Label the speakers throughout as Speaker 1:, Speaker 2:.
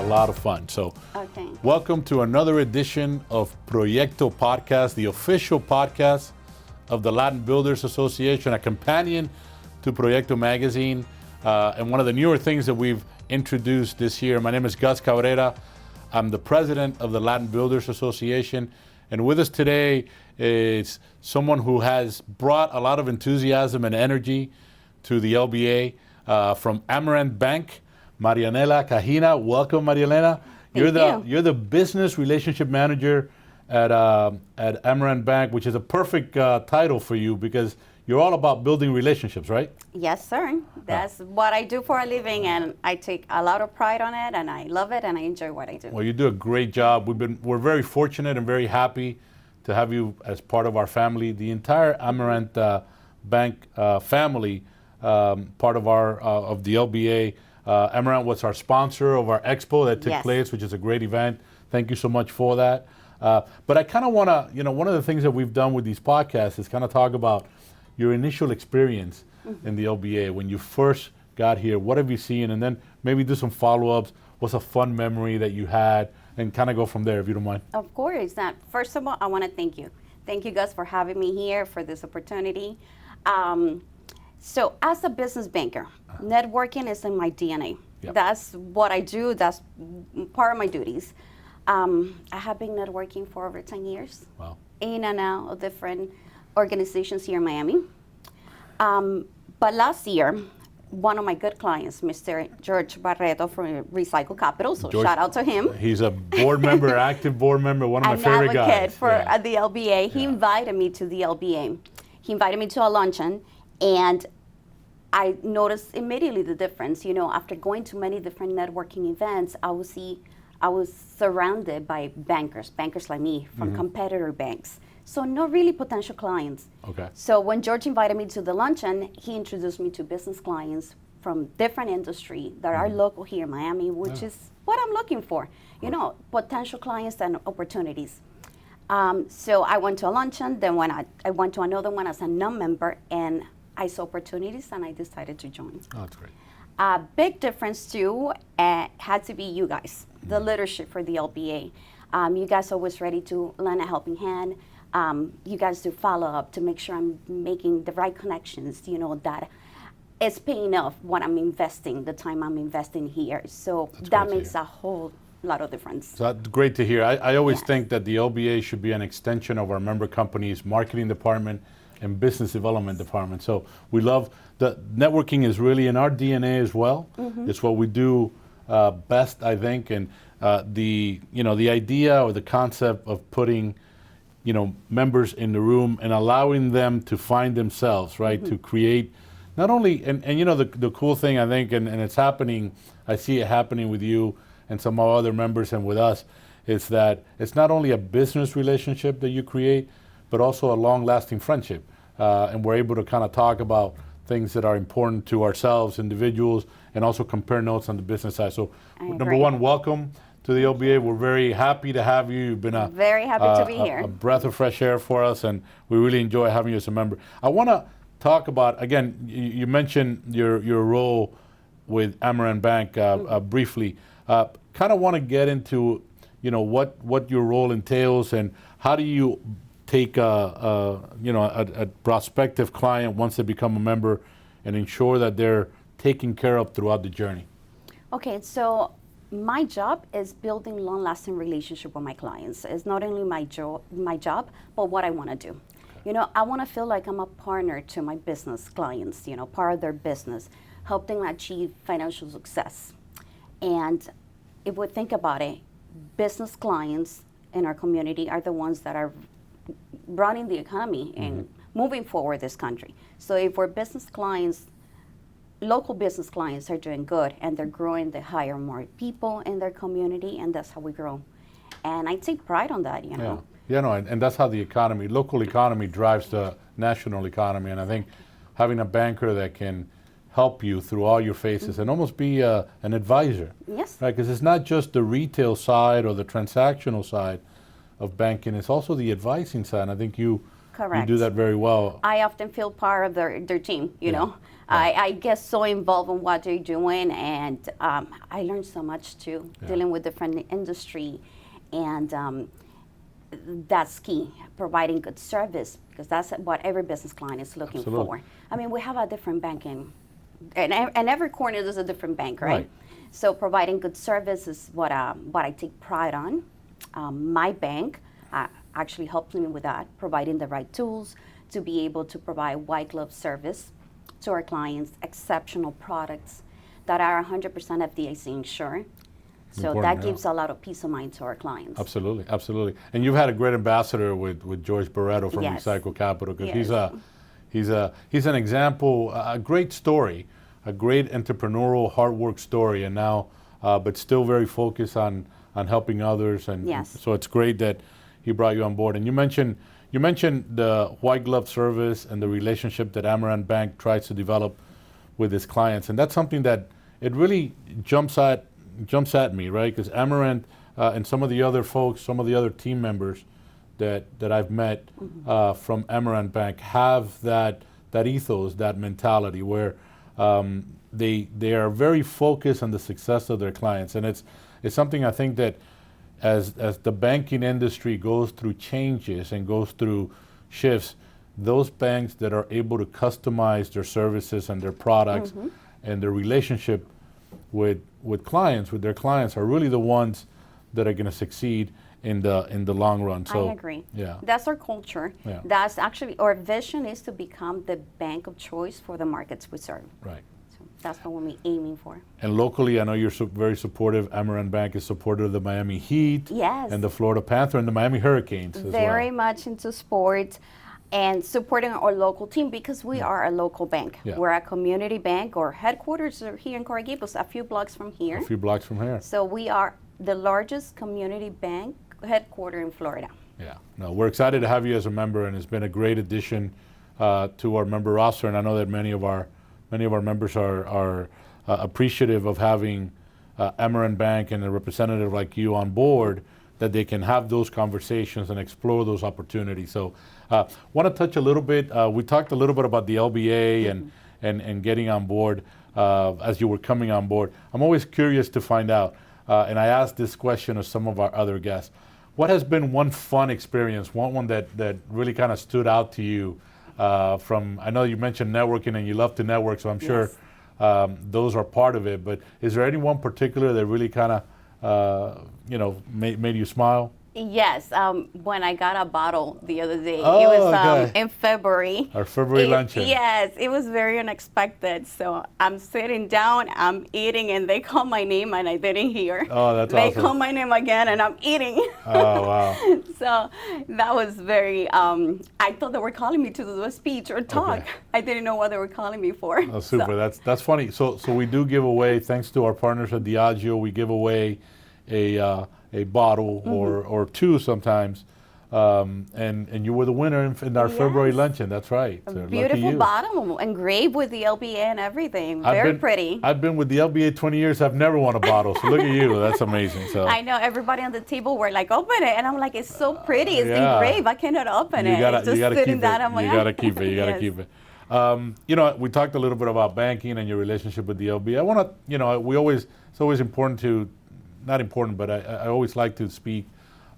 Speaker 1: lot of fun. So
Speaker 2: Okay.
Speaker 1: welcome to another edition of Proyecto Podcast, the official podcast of the Latin Builders Association, a companion to Proyecto Magazine, and one of the newer things that we've introduced this year. My name is Gus Cabrera. I'm the president of the Latin Builders Association, and with us today is someone who has brought a lot of enthusiasm and energy to the LBA from Amerant Bank, Marianela Cajina. Welcome, Marianela. You're the business relationship manager at Amerant Bank, which is a perfect title for you because you're all about building relationships, right?
Speaker 2: Yes, sir. That's what I do for a living, and I take a lot of pride on it, and I love it, and I enjoy what I do.
Speaker 1: Well, you do a great job. We're very fortunate and very happy to have you as part of our family. The entire Amerant Bank family, part of the LBA. Amerant was our sponsor of our expo that took place, which is a great event. Thank you so much for that. But I kind of want to, one of the things that we've done with these podcasts is kind of talk about your initial experience in the LBA. When you first got here, what have you seen? And then maybe do some follow-ups. What's a fun memory that you had? And kind of go from there, if you don't mind.
Speaker 2: Of course. First of all, I want to thank you. Thank you, Gus, for having me here, for this opportunity. So as a business banker, networking is in my DNA.
Speaker 1: Yep.
Speaker 2: That's what I do. That's part of my duties. I have been networking for over 10 years.
Speaker 1: Wow. In
Speaker 2: and out of different organizations here in Miami. But last year, one of my good clients, Mr. George Barreto from Recycle Capital, so
Speaker 1: George,
Speaker 2: shout out to him.
Speaker 1: He's a board member, active board member, one of my favorite guys.
Speaker 2: An advocate for the LBA. He invited me to the LBA. He invited me to a luncheon, and I noticed immediately the difference. After going to many different networking events, I was surrounded by bankers like me from competitor banks. So not really potential clients.
Speaker 1: Okay.
Speaker 2: So when George invited me to the luncheon, he introduced me to business clients from different industry that are local here in Miami, which is what I'm looking for. Potential clients and opportunities. So I went to a luncheon, then when I went to another one as a non-member, and I saw opportunities and I decided to join.
Speaker 1: Oh, that's great.
Speaker 2: A big difference too had to be you guys, the leadership for the LBA. You guys always ready to lend a helping hand. You guys do follow up to make sure I'm making the right connections, that it's paying off what I'm investing, the time I'm investing here. So that makes a whole lot of difference.
Speaker 1: So that's great to hear. I always think that the LBA should be an extension of our member companies' marketing department and business development department. So we love the networking is really in our DNA as well. It's what we do best, I think. And the idea or the concept of putting members in the room and allowing them to find themselves, right? To create not only, and the cool thing I think, and it's happening, I see it happening with you and some of our other members and with us, is that it's not only a business relationship that you create, but also a long-lasting friendship. And we're able to kind of talk about things that are important to ourselves, individuals, and also compare notes on the business side. So number one, welcome to the LBA. We're very happy to have you. You've been
Speaker 2: very happy to be here.
Speaker 1: A breath of fresh air for us, and we really enjoy having you as a member. I want to talk about, again, you mentioned your role with Amerant Bank briefly. Kind of want to get into, what your role entails and how do you take a prospective client once they become a member and ensure that they're taken care of throughout the journey.
Speaker 2: Okay, so my job is building long-lasting relationship with my clients. It's not only my job, but what I want to do. I want to feel like I'm a partner to my business clients, part of their business, help them achieve financial success. And if we think about it, business clients in our community are the ones that are running the economy and moving forward this country. So if our business clients, local business clients are doing good and they're growing, they hire more people in their community, and that's how we grow. And I take pride on that,
Speaker 1: and that's how the local economy drives the national economy. And I think having a banker that can help you through all your phases and almost be an advisor.
Speaker 2: Yes.
Speaker 1: Right, because it's not just the retail side or the transactional side of banking, it's also the advising side. And I think you
Speaker 2: Correct.
Speaker 1: You do that very well.
Speaker 2: I often feel part of their team, you know. I get so involved in what they're doing, and I learn so much too, dealing with different industry, and that's key, providing good service, because that's what every business client is looking for. I mean, we have a different banking, and every corner there's a different bank, right? So providing good service is what I take pride on. My bank actually helps me with that, providing the right tools to be able to provide white glove service to our clients, exceptional products that are 100% FDIC insured. So that gives a lot of peace of mind to our clients.
Speaker 1: Absolutely, absolutely. And you've had a great ambassador with George Barreto from Recycle Capital, because he's an example, a great story, a great entrepreneurial hard work story, and now, but still very focused on helping others. And so it's great that he brought you on board. And you mentioned the white glove service and the relationship that Amerant Bank tries to develop with its clients, and that's something that it really jumps at me, right? Because Amerant and some of the other folks, some of the other team members that I've met from Amerant Bank have that ethos, that mentality, where they are very focused on the success of their clients, and it's something I think that as the banking industry goes through changes and goes through shifts, those banks that are able to customize their services and their products and their relationship with their clients are really the ones that are going to succeed in the long run. So
Speaker 2: I agree.
Speaker 1: Yeah,
Speaker 2: that's our culture. Yeah. That's actually our vision, is to become the bank of choice for the markets we serve.
Speaker 1: Right.
Speaker 2: So that's what we're aiming for.
Speaker 1: And locally, I know you're very supportive. Amerant Bank is supportive of the Miami Heat, and the Florida Panther, and the Miami Hurricanes as well.
Speaker 2: Very much into sports and supporting our local team, because we are a local bank. Yeah. We're a community bank. Our headquarters are here in Coral Gables, a few blocks from here.
Speaker 1: A few blocks from here.
Speaker 2: So we are the largest community bank headquartered in Florida.
Speaker 1: Yeah. No, we're excited to have you as a member, and it's been a great addition to our member roster. And I know that many of our members are appreciative of having Amerant Bank and a representative like you on board, that they can have those conversations and explore those opportunities. So want to touch a little bit, we talked a little bit about the LBA and getting on board as you were coming on board. I'm always curious to find out, and I asked this question of some of our other guests, what has been one fun experience, one that really kind of stood out to you from, I know you mentioned networking and you love to network, so I'm sure those are part of it, but is there any one particular that really kind of made you smile?
Speaker 2: Yes, when I got a bottle the other day, it was in February.
Speaker 1: Our February luncheon.
Speaker 2: Yes, it was very unexpected. So I'm sitting down, I'm eating, and they call my name, and I didn't hear.
Speaker 1: Oh, that's awesome.
Speaker 2: They call my name again, and I'm eating.
Speaker 1: Oh, wow.
Speaker 2: So that was very, I thought they were calling me to do a speech or talk. Okay. I didn't know what they were calling me for.
Speaker 1: Oh, super. So. That's funny. So we do give away, thanks to our partners at Diageo, we give away a bottle or two sometimes, and you were the winner in our February luncheon. That's right.
Speaker 2: A beautiful bottle, engraved with the LBA and everything. Very pretty.
Speaker 1: I've been with the LBA 20 years. I've never won a bottle. So look at you. That's amazing. So
Speaker 2: I know everybody on the table were like, "Open it," and I'm like, "It's so pretty. It's engraved. I cannot open it." It's just sitting down on my
Speaker 1: You gotta keep it. You gotta keep it. We talked a little bit about banking and your relationship with the LBA. I want to, it's always important to. Not important, but I always like to speak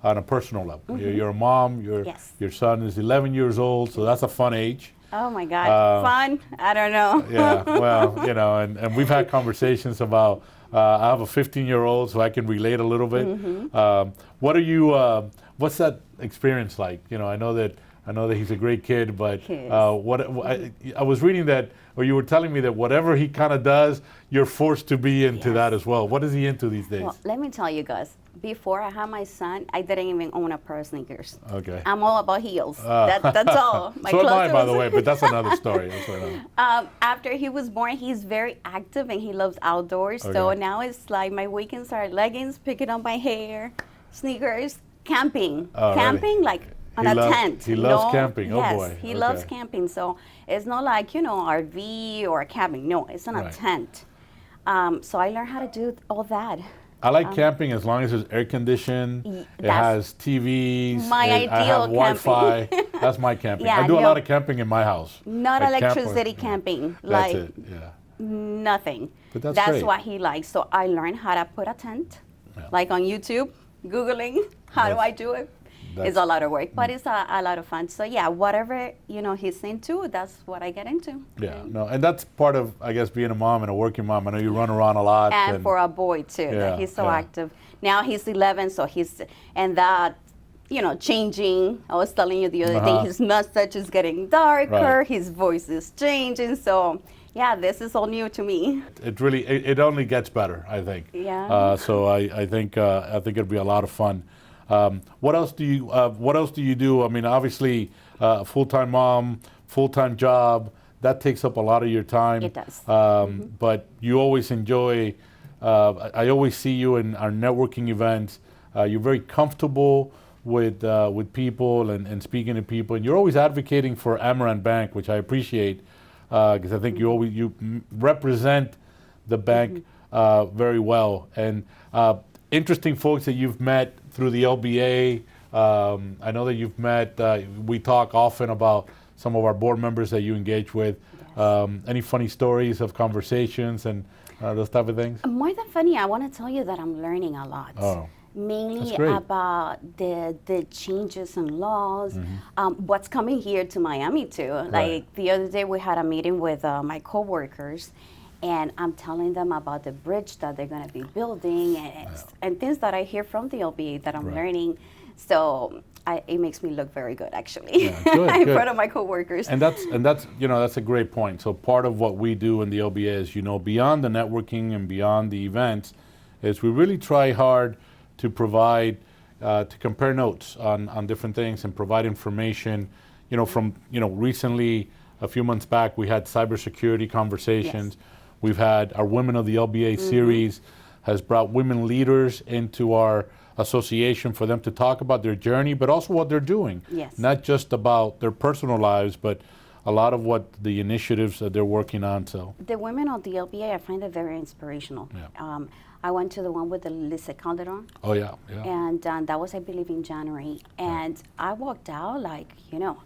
Speaker 1: on a personal level. You're a mom, your son is 11 years old, so that's a fun age.
Speaker 2: Oh my God, fun? I don't know.
Speaker 1: Yeah, well, and we've had conversations about, I have a 15-year-old, so I can relate a little bit. What's that experience like? I know that he's a great kid, but I was reading that, or you were telling me that whatever he kind of does, you're forced to be into that as well. What is he into these days?
Speaker 2: Well, let me tell you guys, before I had my son, I didn't even own a pair of sneakers.
Speaker 1: Okay.
Speaker 2: I'm all about heels. That's all.
Speaker 1: So am I, by the way, but that's another story.
Speaker 2: After he was born, he's very active and he loves outdoors. Okay. So now it's like my weekends are leggings, picking up my hair, sneakers, camping. Camping, like on a tent.
Speaker 1: He loves camping.
Speaker 2: Yes,
Speaker 1: oh boy.
Speaker 2: He loves camping. So it's not like, RV or camping. No, it's on a tent. So I learned how to do all that.
Speaker 1: I like camping as long as it's air conditioned. It
Speaker 2: that's
Speaker 1: has TVs.
Speaker 2: my
Speaker 1: I
Speaker 2: ideal
Speaker 1: have Wi-Fi.
Speaker 2: camping.
Speaker 1: That's my camping.
Speaker 2: Yeah,
Speaker 1: I do a
Speaker 2: no.
Speaker 1: lot of camping in my house.
Speaker 2: Not
Speaker 1: I camp
Speaker 2: electricity
Speaker 1: with-
Speaker 2: camping.
Speaker 1: That's
Speaker 2: Like
Speaker 1: it. Yeah.
Speaker 2: nothing.
Speaker 1: But that's great.
Speaker 2: what he likes. So I learned how to put a tent,
Speaker 1: Yeah.
Speaker 2: like on YouTube, Googling how do
Speaker 1: That's-
Speaker 2: I do it.
Speaker 1: that's-
Speaker 2: It's a lot of work, but it's a lot of fun. So yeah, whatever he's into, that's what I get into.
Speaker 1: Yeah. No, and that's part of, I guess, being a mom and a working mom. I know you run around a lot.
Speaker 2: And for a boy too,
Speaker 1: Yeah,
Speaker 2: that he's so
Speaker 1: yeah.
Speaker 2: active. Now he's 11, so changing. I was telling you the other day, his mustache is getting darker,
Speaker 1: Right.
Speaker 2: his voice is changing. So yeah, this is all new to me.
Speaker 1: it really, it only gets better, I think.
Speaker 2: Yeah.
Speaker 1: So I think it'll be a lot of fun. What else do you do? I mean, obviously, full-time mom, full-time job, that takes up a lot of your time.
Speaker 2: It does.
Speaker 1: But you always enjoy. I always see you in our networking events. You're very comfortable with people and speaking to people, and you're always advocating for Amerant Bank, which I appreciate because I think you represent the bank very well. And interesting folks that you've met through the LBA. I know that you've met. We talk often about some of our board members that you engage with.
Speaker 2: Yes.
Speaker 1: Any funny stories of conversations and those type of things?
Speaker 2: More than funny, I want to tell you that I'm learning a lot.
Speaker 1: Oh.
Speaker 2: Mainly
Speaker 1: That's great.
Speaker 2: about the changes in laws, what's coming here to Miami too. Like the other day, we had a meeting with my coworkers, and I'm telling them about the bridge that they're going to be building and things that I hear from the LBA that I'm
Speaker 1: Right.
Speaker 2: learning. So it makes me look very good, actually,
Speaker 1: Yeah, good,
Speaker 2: in
Speaker 1: good.
Speaker 2: front of my coworkers.
Speaker 1: And that's that's a great point. So part of what we do in the LBA is beyond the networking and beyond the events, is we really try hard to provide to compare notes on different things and provide information. From recently a few months back we had cybersecurity conversations.
Speaker 2: Yes.
Speaker 1: We've had our Women of the LBA series has brought women leaders into our association for them to talk about their journey, but also what they're doing.
Speaker 2: Yes.
Speaker 1: Not just about their personal lives, but a lot of what the initiatives that they're working on. So
Speaker 2: The women of the LBA, I find it very inspirational.
Speaker 1: Yeah.
Speaker 2: I went to the one with the Lisa Calderon.
Speaker 1: oh yeah.
Speaker 2: And that was, I believe, in January. And I walked out like,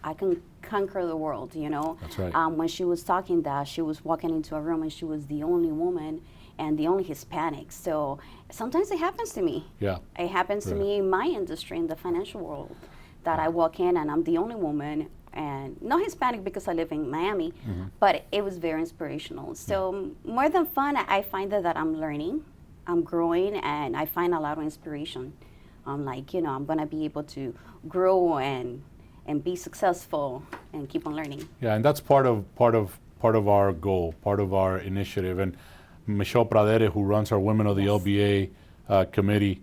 Speaker 2: I can conquer the world,
Speaker 1: That's right.
Speaker 2: When she was talking that, she was walking into a room and she was the only woman and the only Hispanic. So sometimes it happens to me.
Speaker 1: Yeah.
Speaker 2: It happens to
Speaker 1: Really.
Speaker 2: me in my industry, in the financial world, that I walk in and I'm the only woman and not Hispanic because I live in Miami, but it was very inspirational. So more than fun, I find that I'm learning. I'm growing, and I find a lot of inspiration. I'm like, I'm gonna be able to grow and be successful and keep on learning.
Speaker 1: Yeah, and that's part of our goal, part of our initiative. And Michelle Pradere, who runs our Women of the LBA committee,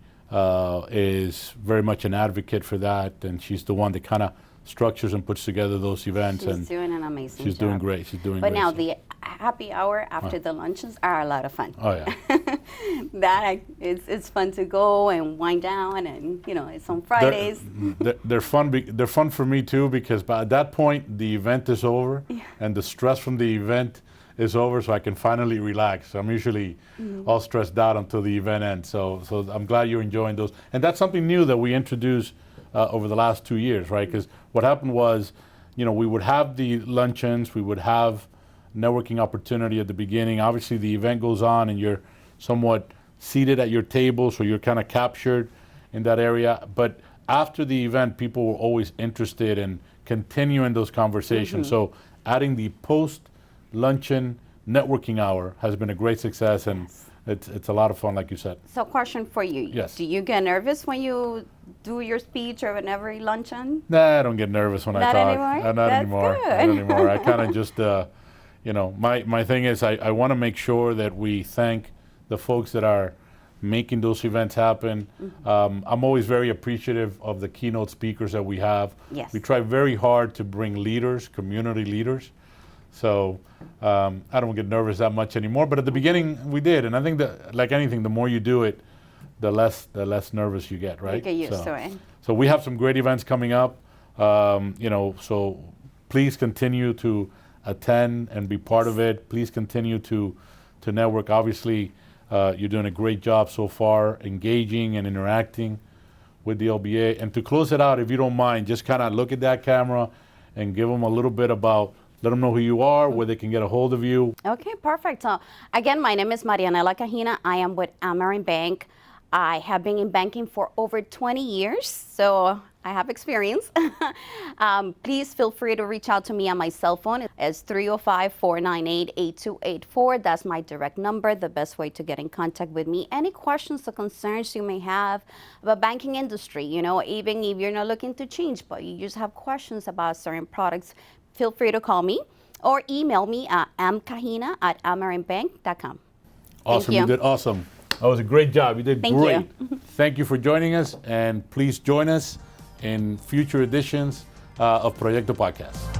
Speaker 1: is very much an advocate for that, and she's the one that kind of structures and puts together those events.
Speaker 2: She's
Speaker 1: And
Speaker 2: doing an amazing
Speaker 1: she's
Speaker 2: job.
Speaker 1: doing great. She's doing
Speaker 2: But
Speaker 1: great.
Speaker 2: now the happy hour after the lunches are a lot of fun.
Speaker 1: Oh yeah.
Speaker 2: It's fun to go and wind down, and it's on Fridays.
Speaker 1: They're fun. They're fun for me too, because by that point the event is over, and the stress from the event is over, so I can finally relax. I'm usually all stressed out until the event ends. So I'm glad you're enjoying those. And that's something new that we introduced over the last 2 years, right? Because what happened was, we would have the luncheons, we would have networking opportunity at the beginning. Obviously, the event goes on, and you're somewhat seated at your table, so you're kind of captured in that area. But after the event, people were always interested in continuing those conversations. So adding the post-luncheon networking hour has been a great success, and it's a lot of fun, like you said.
Speaker 2: So, question for you:
Speaker 1: Yes.
Speaker 2: Do you get nervous when you do your speech or whenever you luncheon?
Speaker 1: Nah, I don't get nervous when I
Speaker 2: Not
Speaker 1: talk.
Speaker 2: anymore?
Speaker 1: Not
Speaker 2: That's
Speaker 1: anymore.
Speaker 2: good.
Speaker 1: Not anymore. I kind of just, my thing is I want to make sure that we thank the folks that are making those events happen. I'm always very appreciative of the keynote speakers that we have.
Speaker 2: Yes.
Speaker 1: We try very hard to bring leaders, community leaders. So I don't get nervous that much anymore. But at the beginning, we did. And I think that, like anything, the more you do it, the less nervous you get, right?
Speaker 2: You get used to it.
Speaker 1: So we have some great events coming up. So please continue to attend and be part of it. Please continue to network. Obviously, You're doing a great job so far, engaging and interacting with the LBA. And to close it out, if you don't mind, just kind of look at that camera and give them a little bit about, let them know who you are, where they can get a hold of you.
Speaker 2: Okay, perfect. Again, my name is Marianela Cajina. I am with Amerant Bank. I have been in banking for over 20 years, so I have experience. Please feel free to reach out to me on my cell phone. It's 305-498-8284. That's my direct number, the best way to get in contact with me. Any questions or concerns you may have about banking industry, even if you're not looking to change, but you just have questions about certain products, feel free to call me or email me at mcajina@amerantbank.com.
Speaker 1: Awesome, you did awesome. That was a great job. You did great. Thank you for joining us, and please join us in future editions of Proyecto Podcast.